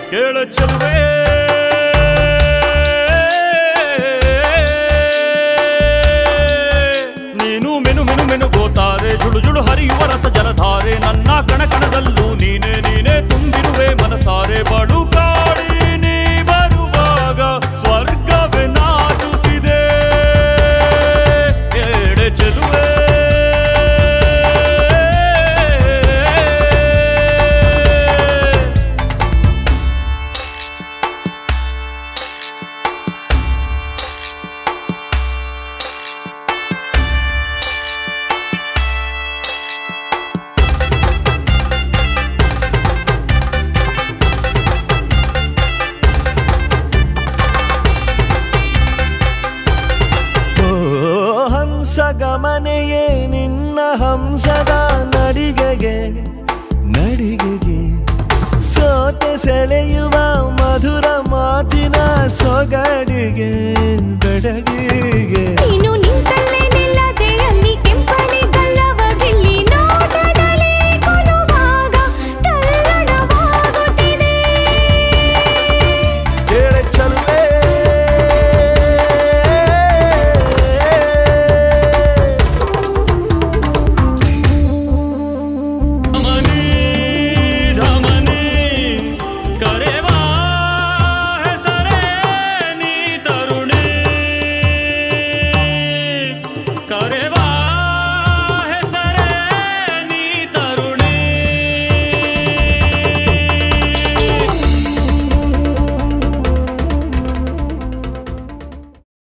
ಕೇಳ ಚೆಲುವೆ ನೀನು ಮೆನು ಮೆನು ಮೆನು ಗೋತಾರೆ ಜುಳು ಜುಳು ಹರಿಯುವ ರಸ ಜಲಧಾರೆ ನನ್ನ ಕಣಕಣದಲ್ಲೂ ನೀನೆ ನೀನೆ ತುಂಬಿರುವೆ ಮನಸಾರೆ ಬಡು ಕಾಡಿ ನೀ ಬರುವಾಗ ಸ್ವರ್ಗವೇ ನಾಚುತ್ತಿದೆ ಕೇಳೆ ಚೆಲುವೆ ಗಮನೆಯೇ ನಿನ್ನ ಹಂಸದ ನಡಿಗೆಗೆ ನಡಿಗೆಗೆ ಸೋತೆ ಸೆಳೆಯುವ ಮಧುರ ಮಾತಿನ ಸೊಗಡಿಗೆ ಬೆಡಗಿಗೆ